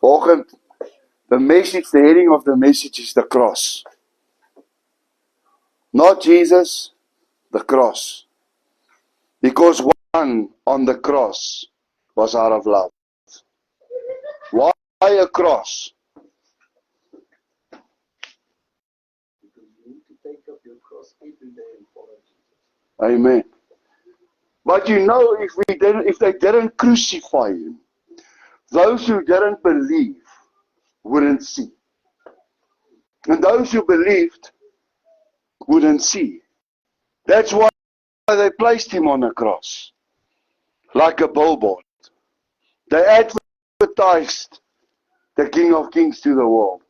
Vanoggend, the heading of the message is the cross. Not Jesus, the cross. Because one on the cross was out of love. Why a cross? Because you need to take up your cross every day and follow Jesus. Amen. But you know, if they didn't crucify him, those who didn't believe wouldn't see. And those who believed wouldn't see. That's why they placed him on a cross, like a billboard. They advertised the King of Kings to the world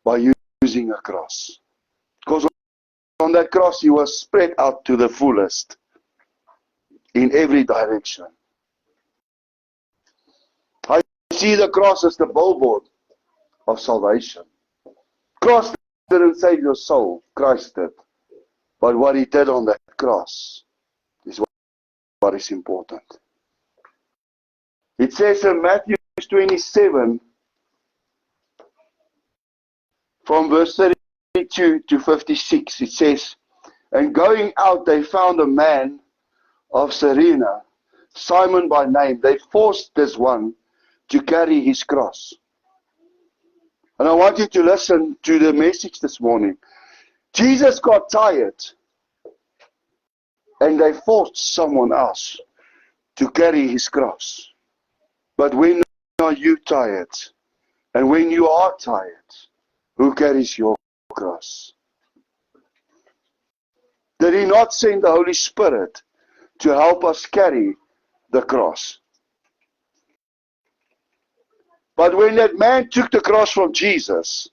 by using a cross. Because on that cross he was spread out to the fullest in every direction. I see the cross as the billboard of salvation. Cross didn't save your soul, Christ did. But what he did on that cross is what is important. It says in Matthew 27, from verse 32 to 56, it says, "And going out they found a man of Cyrene, Simon by name. They forced this one to carry his cross." And I want you to listen to the message this morning. Jesus got tired, and they forced someone else to carry his cross. But when are you tired? And when you are tired, who carries your cross? Did he not send the Holy Spirit to help us carry the cross? But when that man took the cross from Jesus,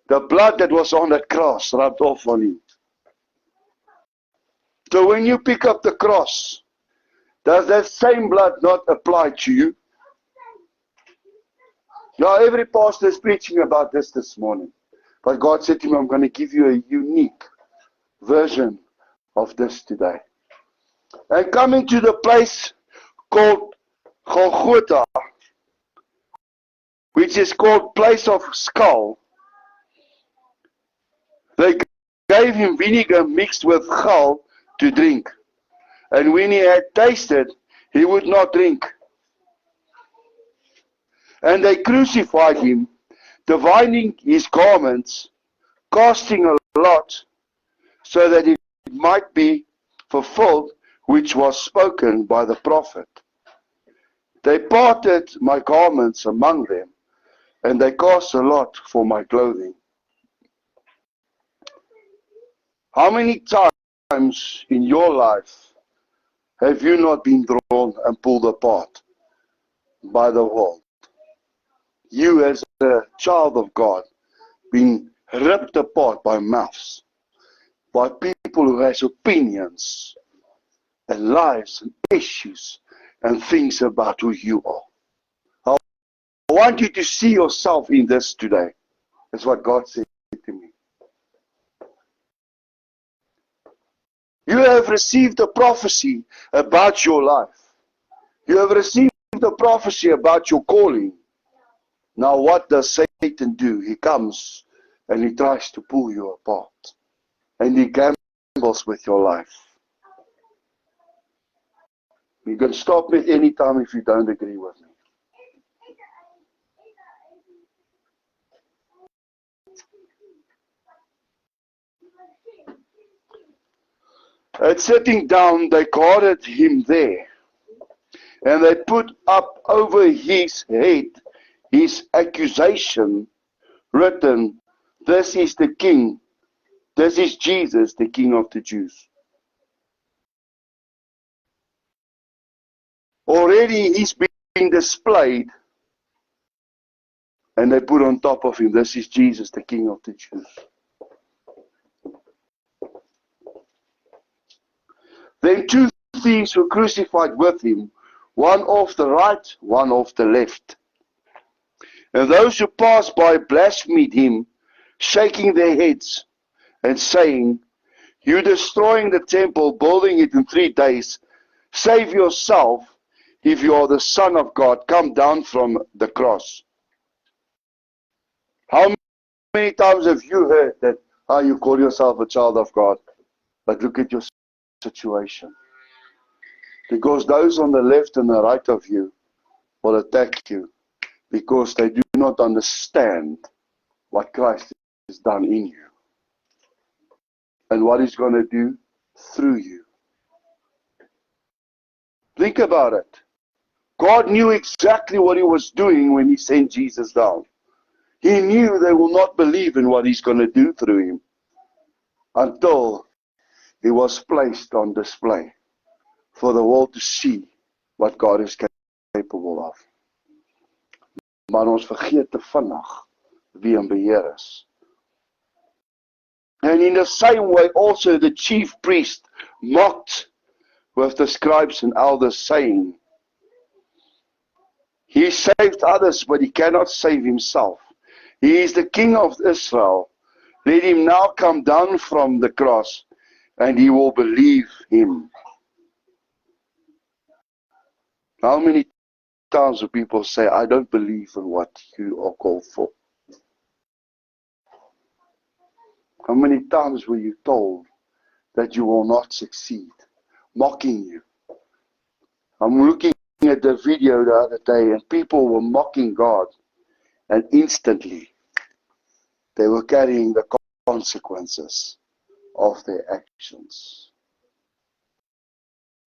the blood that was on that cross rubbed off on him. So when you pick up the cross, does that same blood not apply to you? Now every pastor is preaching about this morning. But God said to me, I'm going to give you a unique version of this today. And coming to the place called Golgotha, which is called place of skull, they gave him vinegar mixed with gall to drink. And when he had tasted, he would not drink. And they crucified him, dividing his garments, casting a lot, so that it might be fulfilled which was spoken by the prophet. They parted my garments among them, and they cast a lot for my clothing. How many times in your life have you not been drawn and pulled apart by the world? You as a child of God, being ripped apart by mouths, by people who has opinions and lives and issues and things about who you are. I want you to see yourself in this today. That's what God said to me. You have received a prophecy about your life. You have received a prophecy about your calling. Now what does Satan do? He comes and he tries to pull you apart. And he gambles with your life. You can stop me any time if you don't agree with me. At sitting down, they guarded him there. And they put up over his head his accusation written, "This is the King. This is Jesus, the King of the Jews." Already he's been displayed. And they put on top of him, "This is Jesus, the King of the Jews." Then two thieves were crucified with him, one off the right, one off the left. And those who passed by blasphemed him, shaking their heads and saying, "You destroying the temple, building it in 3 days, save yourself. if you are the Son of God, come down from the cross. How many times have you heard that you call yourself a child of God, but look at your situation? Because those on the left and the right of you will attack you because they do not understand what Christ has done in you and what He's going to do through you. Think about it. God knew exactly what He was doing when He sent Jesus down. He knew they will not believe in what He's going to do through Him until He was placed on display for the world to see what God is capable of. Maar ons vergeet te vinnig wie in beheer is. And in the same way also the chief priest mocked with the scribes and elders, saying, He saved others, but He cannot save Himself. He is the King of Israel. Let Him now come down from the cross, and He will believe Him. How many times do people say, I don't believe in what you are called for? How many times were you told that you will not succeed? Mocking you. I'm looking at the video the other day, and people were mocking God, and instantly they were carrying the consequences of their actions.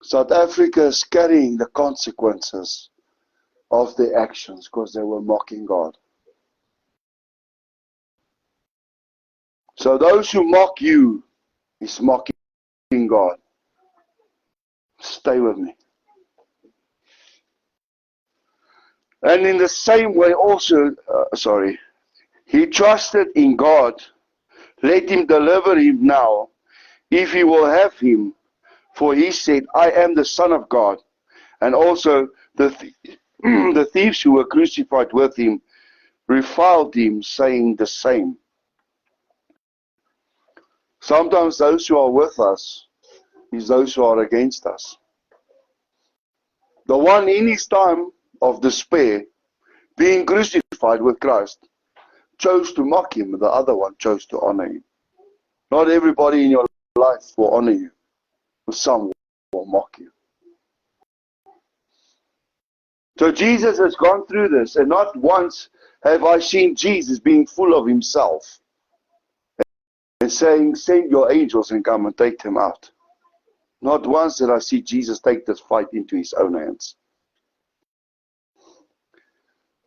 South Africa is carrying the consequences of their actions because they were mocking God. So those who mock you is mocking God. Stay with me. And in the same way also, he trusted in God. Let Him deliver him now, if He will have him. For He said, I am the Son of God. And also the thieves who were crucified with Him reviled Him, saying the same. Sometimes those who are with us is those who are against us. The one in his time of despair, being crucified with Christ, chose to mock Him. The other one chose to honor Him. Not everybody in your life will honor you. Some will mock you. So Jesus has gone through this, and not once have I seen Jesus being full of Himself and saying, send your angels and come and take them out. Not once did I see Jesus take this fight into His own hands.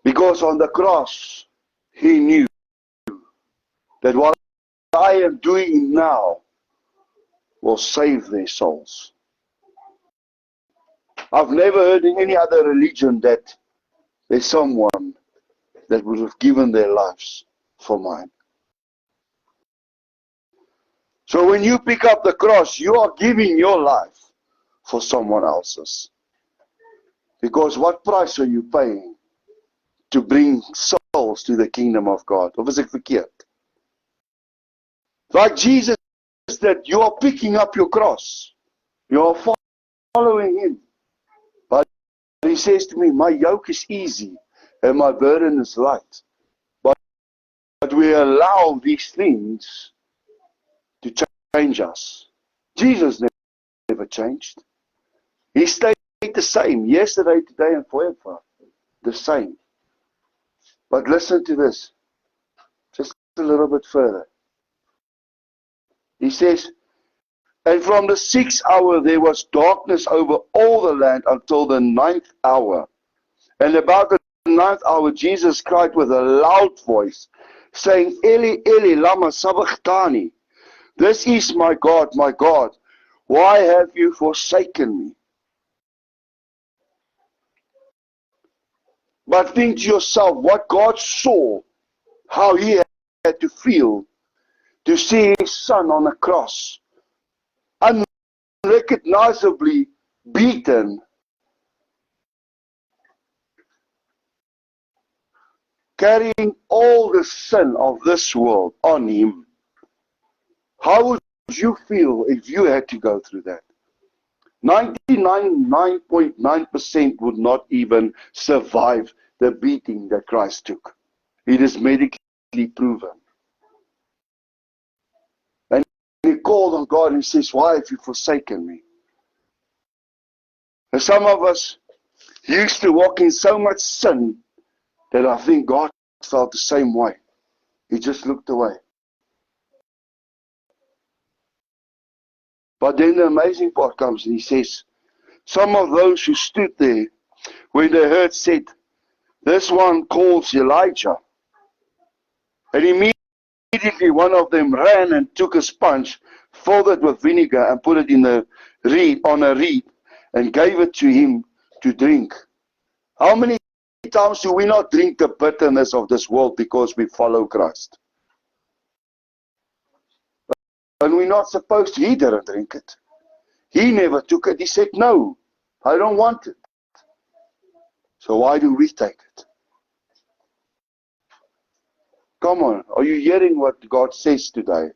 Because on the cross, He knew that what I am doing now will save their souls. I've never heard in any other religion that there's someone that would have given their lives for mine. So when you pick up the cross, you are giving your life for someone else's. Because what price are you paying to bring souls to the kingdom of God? Of is ek verkeerd? Like Jesus, that you are picking up your cross. You are following Him. But He says to me, my yoke is easy and my burden is light. But we allow these things to change us. Jesus never changed. He stayed the same, yesterday, today, and forever. The same. But listen to this, just a little bit further. He says, and from the 6th hour there was darkness over all the land until the 9th hour. And about the 9th hour Jesus cried with a loud voice, saying, Eli, Eli, lama sabachthani. This is my God, why have you forsaken me? But think to yourself what God saw, how He had to feel to see His Son on a cross, unrecognizably beaten, carrying all the sin of this world on Him. How would you feel if you had to go through that? 99.9% would not even survive the beating that Christ took. It is medically proven. And he called on God and says, why have you forsaken me? And some of us used to walk in so much sin that I think God felt the same way. He just looked away. But then the amazing part comes and he says, some of those who stood there when they heard said, this one calls Elijah. And immediately one of them ran and took a sponge, filled it with vinegar and put it in a reed, on a reed, and gave it to him to drink. How many times do we not drink the bitterness of this world because we follow Christ? And we're not supposed to. He didn't drink it. He never took it. He said, no, I don't want it. So why do we take it? Come on, are you hearing what God says today?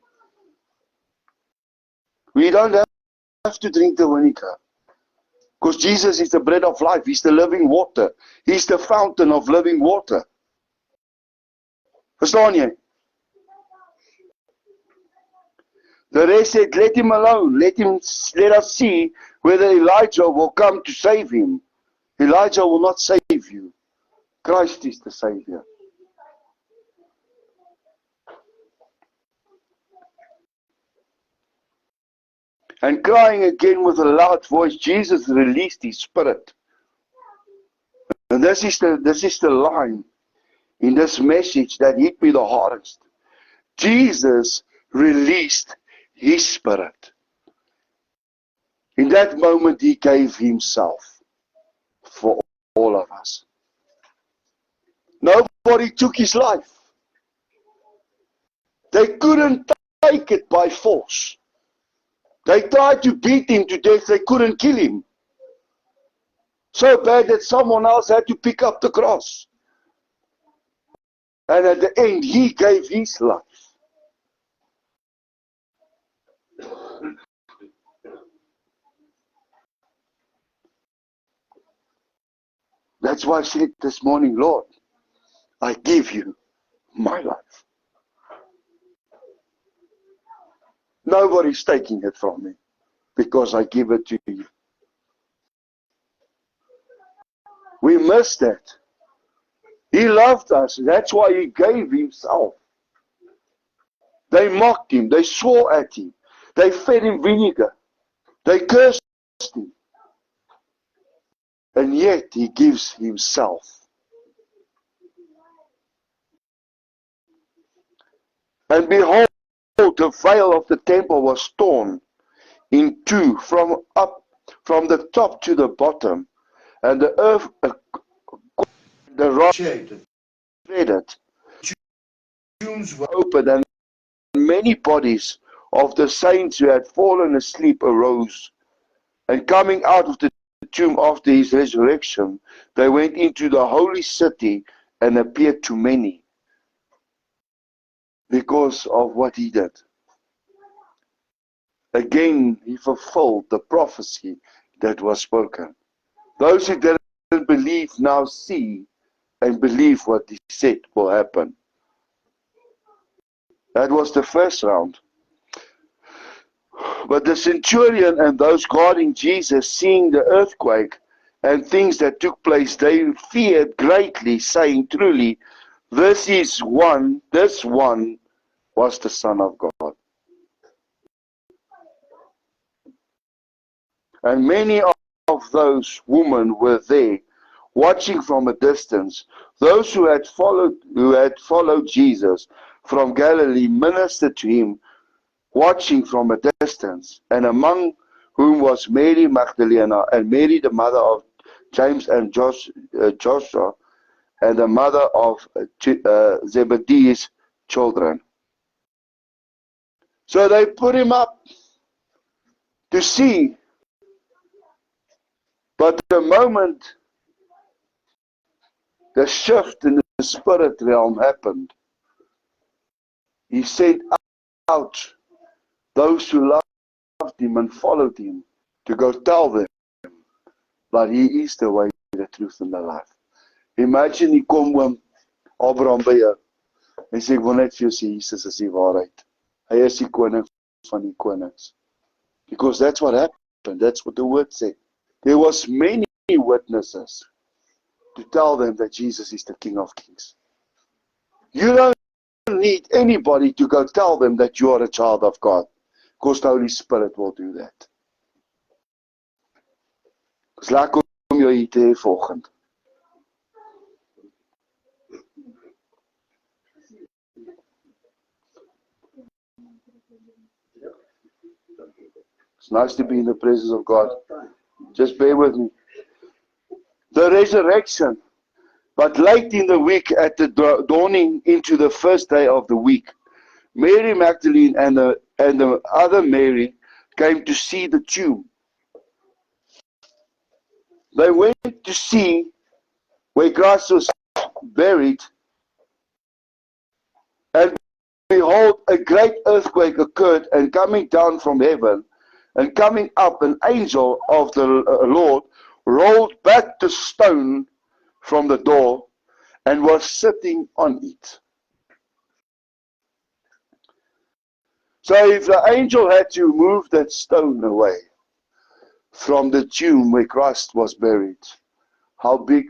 We don't have to drink the vinegar. Because Jesus is the bread of life. He's the living water. He's the fountain of living water. Verstaan jy? The rest said, let him alone. Let us see whether Elijah will come to save him. Elijah will not save you. Christ is the Savior. And crying again with a loud voice, Jesus released his spirit. And this is the line in this message that hit me the hardest. Jesus released his spirit. In that moment, he gave himself for all of us. Nobody took his life. They couldn't take it by force. They tried to beat him to death. They couldn't kill him. So bad that someone else had to pick up the cross. And at the end, he gave his life. That's why I said this morning, Lord, I give you my life. Nobody's taking it from me because I give it to you. We missed that. He loved us. That's why he gave himself. They mocked him. They swore at him. They fed him vinegar. They cursed him. And yet he gives himself. And behold, the veil of the temple was torn in two from the top to the bottom, and the earth, the rock shredded. Tombs were opened, and many bodies of the saints who had fallen asleep arose. And coming out of the tomb after his resurrection, they went into the holy city and appeared to many because of what he did. Again, he fulfilled the prophecy that was spoken. Those who didn't believe now see and believe what he said will happen. That was the first round. But the centurion and those guarding Jesus, seeing the earthquake and things that took place, they feared greatly, saying, truly, this one was the Son of God. And many of those women were there, watching from a distance. Those who had followed Jesus from Galilee ministered to him, watching from a distance, and among whom was Mary Magdalene, and Mary the mother of James and Joshua, and the mother of Zebedee's children. So they put him up to see. But the moment the shift in the spirit realm happened, he sent out those who loved him and followed him to go tell them, but He is the way, the truth and the life. Imagine jy kom oom Abraham by jou en sê, ek wil net vir jou sê, Jesus is die waarheid. Hy is die koning van die konings. Because that's what happened. That's what the word said. There was many witnesses to tell them that Jesus is the King of Kings. You don't need anybody to go tell them that you are a child of God, because the Holy Spirit will do that. Dis lekker om jou hier te hê volgende. It's nice to be in the presence of God. Just bear with me. The resurrection. But late in the week, at the dawning into the first day of the week, Mary Magdalene and the other Mary came to see the tomb. They went to see where Christ was buried, and behold, a great earthquake occurred, and coming down from heaven, and coming up, an angel of the Lord rolled back the stone from the door and was sitting on it. So if the angel had to move that stone away from the tomb where Christ was buried, how big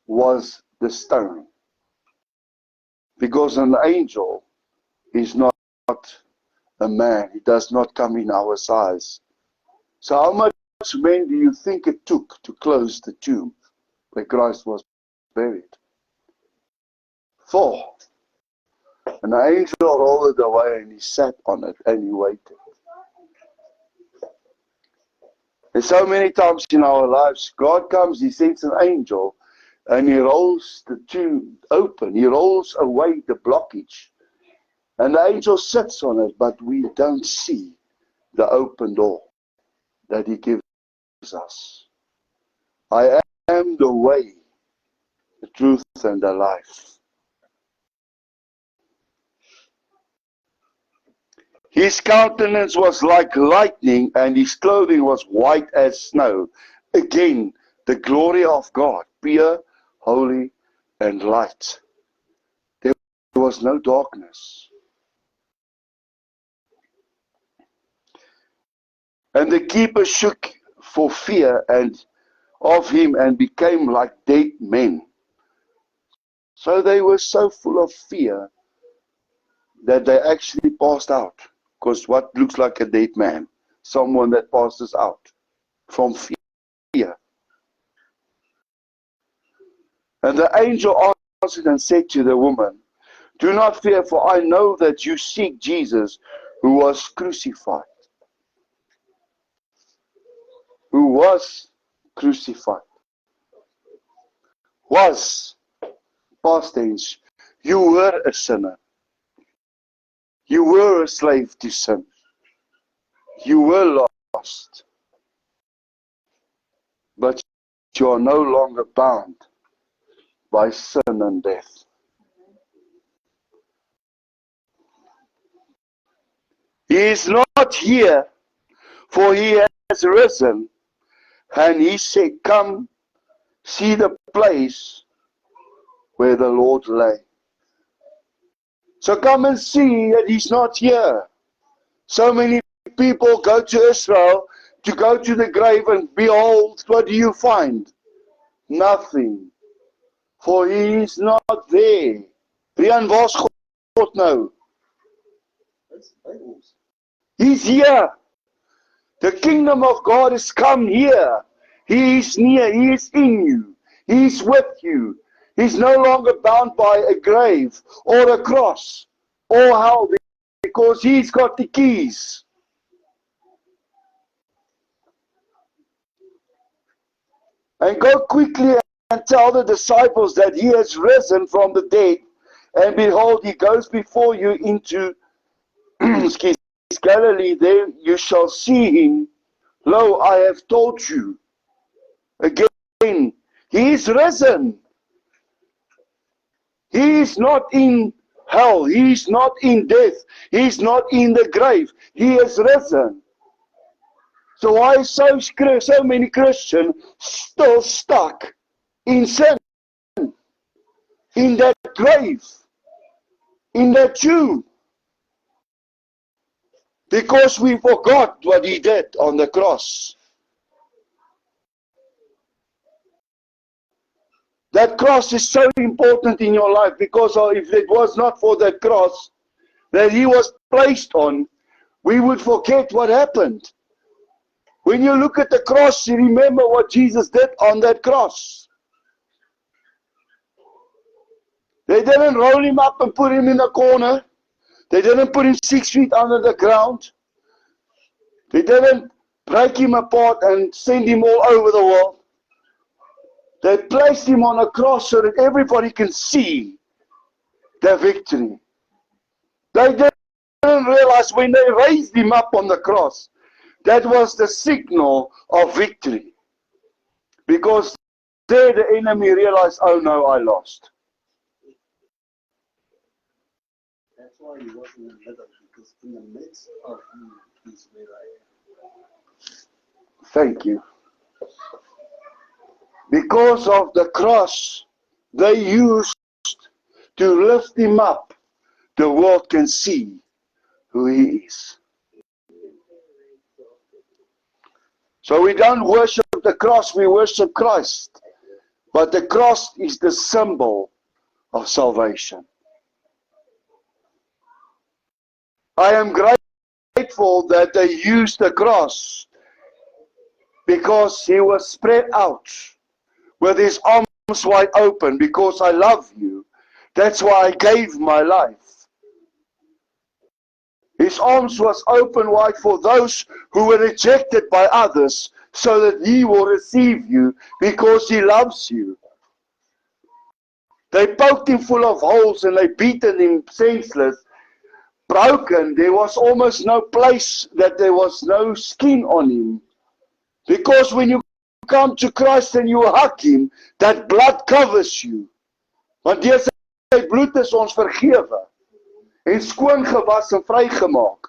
was the stone? Because an angel is not a man. He does not come in our size. So how much men do you think it took to close the tomb where Christ was buried? 4. And the angel rolled it away, and he sat on it and he waited. And so many times in our lives, God comes, He sends an angel, and He rolls the tomb open. He rolls away the blockage. And the angel sits on it, but we don't see the open door that He gives us. I am the way, the truth, and the life. His countenance was like lightning, and His clothing was white as snow. Again, the glory of God, pure, holy, and light. There was no darkness. And the keeper shook for fear of Him and became like dead men. So they were so full of fear that they actually passed out. Because what looks like a dead man? Someone that passes out from fear. And the angel answered and said to the woman, "Do not fear, for I know that you seek Jesus who was crucified." Who was crucified. Was, past tense. You were a sinner. You were a slave to sin. You were lost. But you are no longer bound by sin and death. He is not here, for He has risen. And He said, "Come, see the place where the Lord lay." So come and see that He's not here. So many people go to Israel to go to the grave, and behold, what do you find? Nothing. For He is not there. Rian, waar's God nou? He's here. The kingdom of God has come here. He is near. He is in you. He is with you. He's no longer bound by a grave or a cross or hell, because He's got the keys. And go quickly and tell the disciples that He has risen from the dead. And behold, He goes before you into Galilee. There you shall see Him. Lo, I have told you. Again, He is risen. He is not in hell. He is not in death. He is not in the grave. He is risen. So why is so many Christians still stuck in sin, in that grave, in that tomb? Because we forgot what he did on the cross. That cross is so important in your life, because if it was not for that cross that he was placed on, we would forget what happened. When you look at the cross, you remember what Jesus did on that cross. They didn't roll him up and put him in a corner. They didn't put him 6 feet under the ground. They didn't break him apart and send him all over the world. They placed him on a cross so that everybody can see the victory. They didn't realize when they raised him up on the cross, that was the signal of victory. Because there the enemy realized, oh no, I lost. That's why he was in the middle, because in the midst of you is where I am. Thank you. Because of the cross they used to lift him up, the world can see who he is. So we don't worship the cross, we worship Christ. But the cross is the symbol of salvation. I am grateful that they used the cross, because he was spread out with his arms wide open, because I love you. That's why I gave my life. His arms was open wide for those who were rejected by others, so that he will receive you because he loves you. They poked him full of holes and they beaten him senseless, broken. There was almost no place that there was no skin on him. Because when you come to Christ and you hug him, that blood covers you. Want deur sy bloed is ons vergewe en skoon gewas en vrygemaak.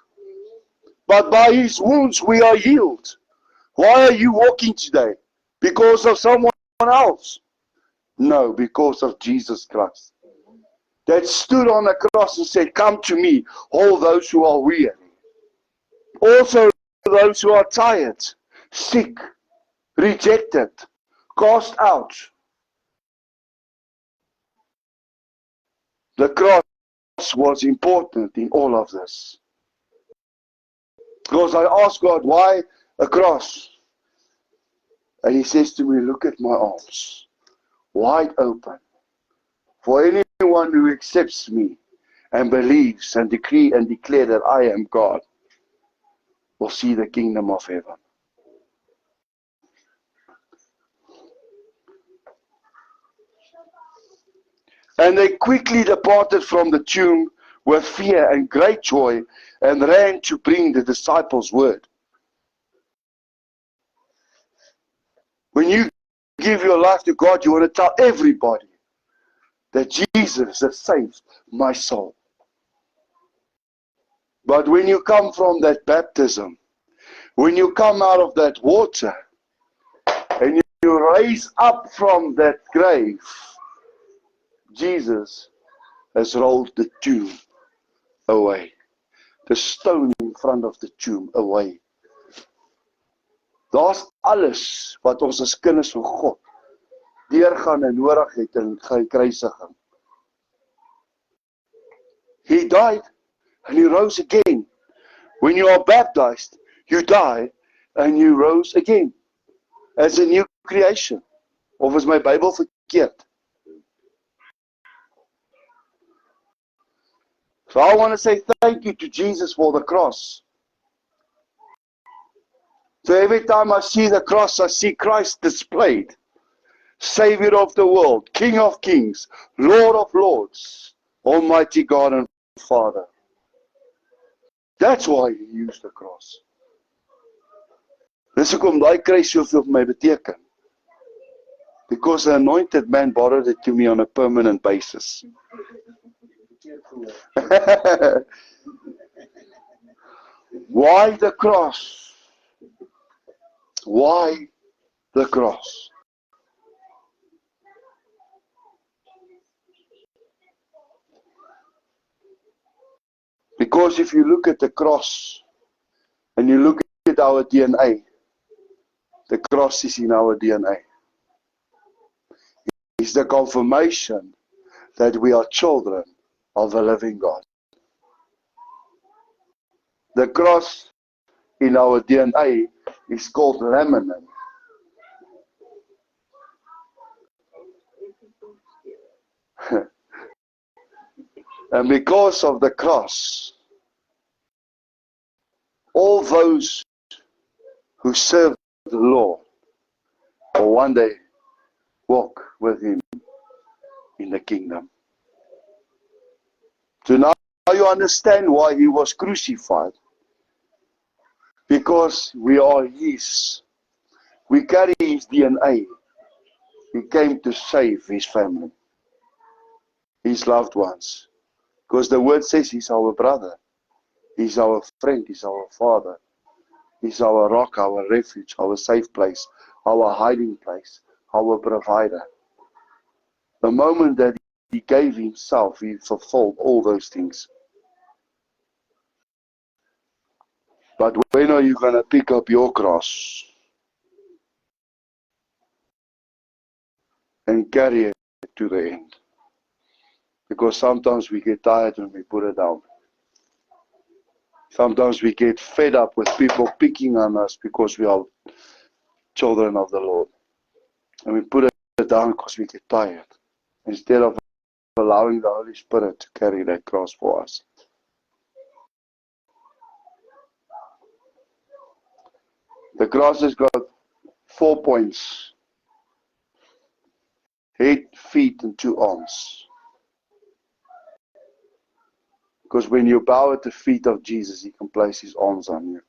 But by his wounds we are healed. Why are you walking today? Because of someone else? No, because of Jesus Christ. That stood on the cross and said, come to me, all those who are weary. Also those who are tired, sick, rejected, cast out. The cross was important in all of this. Because I asked God, why a cross? And he says to me, look at my arms, wide open. For anyone who accepts me and believes and decree and declare that I am God will see the kingdom of heaven. And they quickly departed from the tomb with fear and great joy and ran to bring the disciples word. When you give your life to God, you want to tell everybody that Jesus has saved my soul. But when you come from that baptism, when you come out of that water, and you raise up from that grave, Jesus has rolled the tomb away. The stone in front of the tomb away. Daar's alles wat ons as kinders van God deurgaan en nodig het in kruisiging. He died and he rose again. When you are baptized, you die and you rose again. As a new creation. Of is my Bible verkeerd? So I want to say thank you to Jesus for the cross. So every time I see the cross, I see Christ displayed. Savior of the world, King of kings, Lord of lords, Almighty God and Father. That's why he used the cross. Dis hoekom daai kruis soveel vir my beteken. Because the anointed man borrowed it to me on a permanent basis. Why the cross? Why the cross? Because if you look at the cross and you look at our DNA, the cross is in our DNA. It's the confirmation that we are children of the living God. The cross in our DNA is called laminin. And because of the cross, all those who serve the Lord will one day walk with Him in the kingdom. So now you understand why He was crucified. Because we are His. We carry His DNA. He came to save His family, His loved ones. Because the word says He's our brother. He's our friend. He's our father. He's our rock, our refuge, our safe place, our hiding place, our provider. The moment that He gave Himself, He fulfilled all those things. But when are you going to pick up your cross and carry it to the end? Because sometimes we get tired when we put it down. Sometimes we get fed up with people picking on us because we are children of the Lord. And we put it down because we get tired. Instead of allowing the Holy Spirit to carry that cross for us. The cross has got 4 points. Head, feet, and 2 arms. Because when you bow at the feet of Jesus, He can place His arms on you.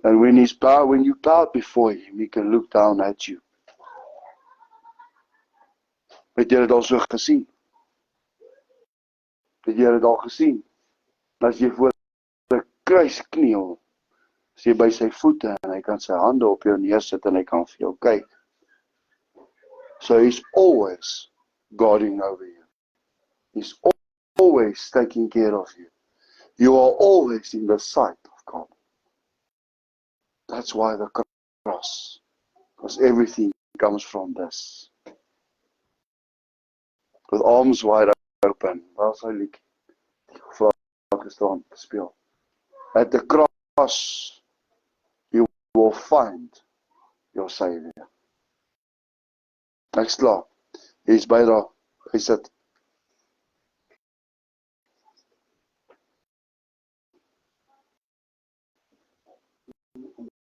And when you bow before Him, He can look down at you. Het jy dit al so gesien? Het jy dit al gesien? As jy voor 'n kruis kniel, as jy by sy voete en hy kan sy hande op jou neersit en hy kan vir jou kyk. So He's always guarding over you. He's always taking care of you. You are always in the sight of God. That's why the cross. Because everything comes from this. With arms wide open. Waar is hy liedjie? Die gevraag gestaan te speel. At the cross, you will find your Savior. Ek's klaar. Hy's by daar. Hy sit.